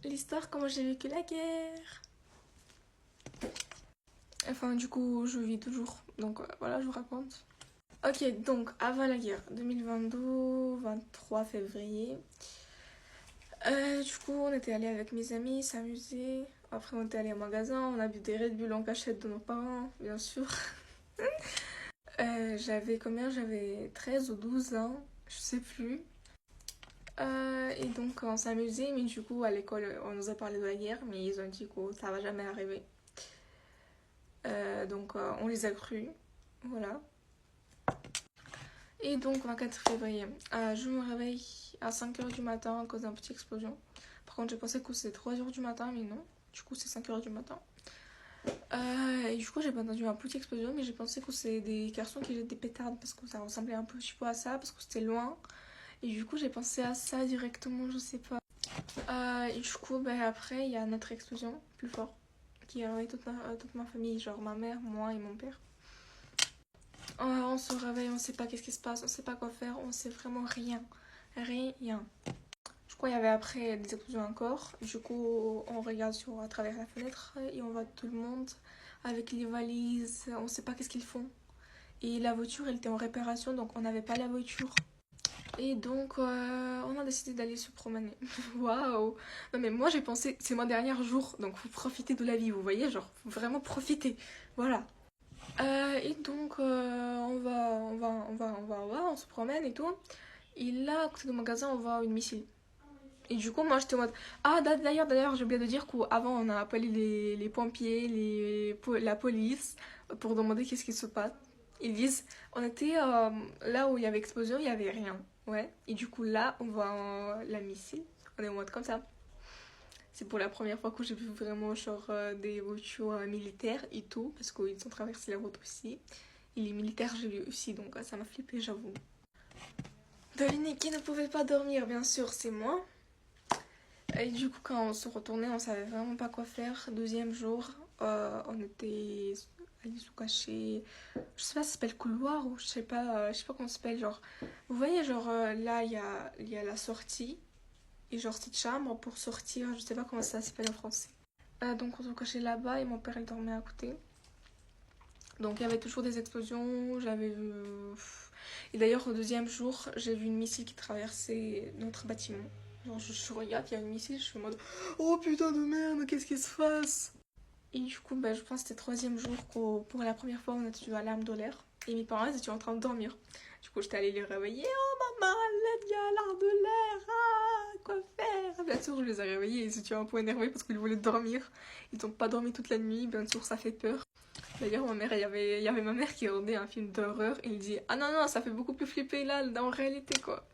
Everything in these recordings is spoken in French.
l'histoire comment j'ai vécu la guerre. Enfin, du coup, je vis toujours. Donc voilà, je vous raconte. Ok, donc avant la guerre, 2022, 23 février. Du coup, on était allé avec mes amis s'amuser. Après, on était allé au magasin, on a bu des Red Bull en cachette de nos parents, bien sûr. J'avais combien? J'avais 13 ou 12 ans, je sais plus. Et donc, on s'amusait, mais du coup, à l'école, on nous a parlé de la guerre, mais ils ont dit que ça va jamais arriver. Donc, on les a crus. Voilà. Et donc, 24 février, je me réveille à 5 heures du matin à cause d'une petite explosion. Par contre, j'ai pensé que c'était 3 heures du matin, mais non. Du coup, c'est 5 heures du matin. Et du coup, j'ai pas entendu une petite explosion, mais j'ai pensé que c'est des garçons qui jettent des pétards parce que ça ressemblait un petit peu à ça, parce que c'était loin. Et du coup, j'ai pensé à ça directement, je sais pas. Et du coup, ben, après, il y a notre explosion, plus fort, qui a réveillé toute ma famille, genre ma mère, moi et mon père. On se réveille, on sait pas qu'est-ce qui se passe, on sait pas quoi faire, on sait vraiment rien. Rien. Je crois qu'il y avait après des explosions encore. Du coup, on regarde à travers la fenêtre et on voit tout le monde avec les valises. On sait pas qu'est-ce qu'ils font. Et la voiture, elle était en réparation, donc on n'avait pas la voiture. Et donc, on a décidé d'aller se promener. Waouh! Non, mais moi, j'ai pensé, c'est mon dernier jour, donc faut profiter de la vie, vous voyez? Genre, faut vraiment profiter. Voilà. Et donc, on se promène et tout. Et là, à côté du magasin, on voit une missile. Et du coup, moi, j'étais en mode. Ah, d'ailleurs, j'ai oublié de dire qu'avant, on a appelé les pompiers, la police, pour demander qu'est-ce qui se passe. Ils disent, on était là où il y avait explosion, il n'y avait rien. Ouais. Et du coup, là, on voit la missile. On est en mode comme ça. C'est pour la première fois que j'ai vu vraiment genre des voitures militaires et tout, parce qu'ils ont traversé la route aussi. Et les militaires, j'ai vu aussi, donc ça m'a flippé, j'avoue. Devinez qui ne pouvait pas dormir, bien sûr, c'est moi. Et du coup, quand on se retournait, on savait vraiment pas quoi faire. Deuxième jour, on était allés se cacher. Je sais pas si ça s'appelle couloir ou je sais pas comment ça s'appelle. Genre, vous voyez, genre là, il y a la sortie. Et genre cette chambre pour sortir, je sais pas comment ça s'appelle en français. Donc on se cachait là-bas et mon père il dormait à côté. Donc il y avait toujours des explosions, j'avais vu. Et d'ailleurs au deuxième jour, j'ai vu une missile qui traversait notre bâtiment. Genre je regarde, il y a une missile, je suis en mode oh putain de merde, qu'est-ce qui se passe? Et du coup, bah, je pense que c'était le troisième jour que pour la première fois on a entendu l'alarme de l'air. Et mes parents ils étaient en train de dormir. Du coup, j'étais allée les réveiller. Oh maman, il y a l'alarme de l'air. Ah, quoi faire? Bien sûr, je les ai réveillés. Ils étaient un peu énervés parce qu'ils voulaient dormir. Ils n'ont pas dormi toute la nuit. Bien sûr, ça fait peur. D'ailleurs, ma mère, il y avait ma mère qui regardait un film d'horreur. Et il dit ah non, non, ça fait beaucoup plus flipper là, en réalité, quoi.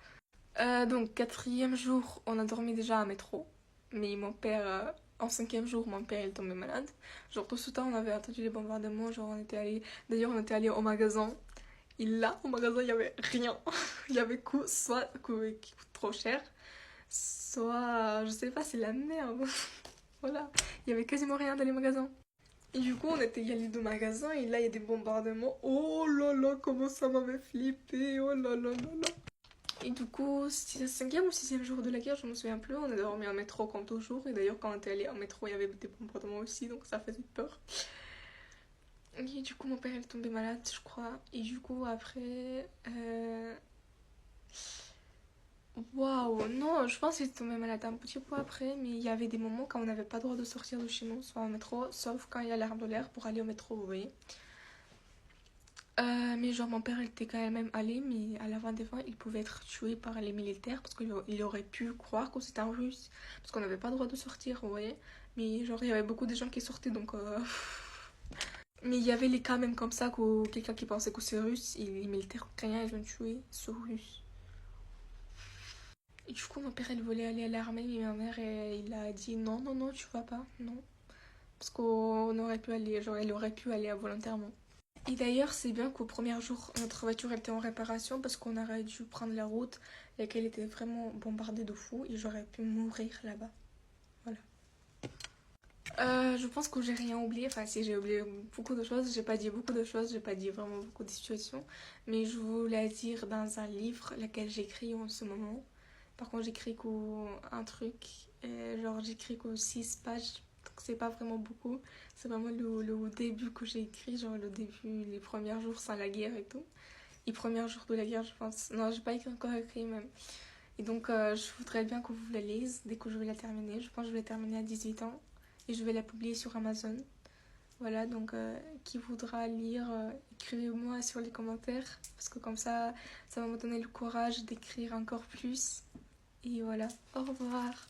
Donc, quatrième jour, on a dormi déjà à métro. Mais mon père, en cinquième jour, mon père il est tombé malade. Genre, tout ce temps, on avait attendu les bombardements. Genre, on était allé. D'ailleurs, on était allé au magasin. Et là, au magasin, il y avait rien. Il y avait soit qui coûte trop cher, soit, je sais pas, c'est la merde. Voilà. Il y avait quasiment rien dans les magasins. Et du coup, on était y allé de magasin et là, il y a des bombardements. Oh là là, comment ça m'avait flippé. Oh là là là là. Et du coup, c'était le cinquième ou sixième jour de la guerre, je me souviens plus. On a dormi en métro comme toujours. Et d'ailleurs, quand on était allé en métro, il y avait des bombardements aussi, donc ça faisait peur. Et du coup, mon père est tombé malade, je crois. Et du coup, après. Waouh, non, je pense qu'il est tombé malade un petit peu après, mais il y avait des moments quand on n'avait pas le droit de sortir de chez nous, soit en métro, sauf quand il y a l'arme de l'air pour aller au métro, vous voyez. Mais genre, mon père il était quand même allé, mais à la fin des fins, il pouvait être tué par les militaires parce qu'il aurait pu croire que c'était un russe, parce qu'on n'avait pas le droit de sortir, vous voyez. Mais genre, il y avait beaucoup de gens qui sortaient, donc. Mais il y avait les cas même comme ça, que quelqu'un qui pensait que c'est russe, et les militaires ukrainiens, ils ont tué ce russe. Et du coup, mon père, il voulait aller à l'armée, mais ma mère, il a dit non, non, non, tu vas pas, non. Parce qu'on aurait pu aller, genre, elle aurait pu aller volontairement. Et d'ailleurs, c'est bien qu'au premier jour, notre voiture était en réparation parce qu'on aurait dû prendre la route, laquelle était vraiment bombardée de fous, et j'aurais pu mourir là-bas. Voilà. Je pense que j'ai rien oublié. Enfin, si j'ai oublié beaucoup de choses, j'ai pas dit beaucoup de choses, j'ai pas dit vraiment beaucoup de situations. Mais je voulais dire dans un livre, lequel j'écris en ce moment. Par contre, j'écris un truc Et genre j'écris que 6 pages, donc c'est pas vraiment beaucoup. C'est vraiment le début que j'ai écrit, genre le début, les premiers jours sans la guerre et tout. Les premiers jours de la guerre, je pense. Non, j'ai pas encore écrit même. Et donc je voudrais bien que vous la lisez dès que je vais la terminer. Je pense que je vais la terminer à 18 ans. Et je vais la publier sur Amazon. Voilà, donc qui voudra lire, écrivez-moi sur les commentaires. Parce que comme ça va me donner le courage d'écrire encore plus. Et voilà, au revoir.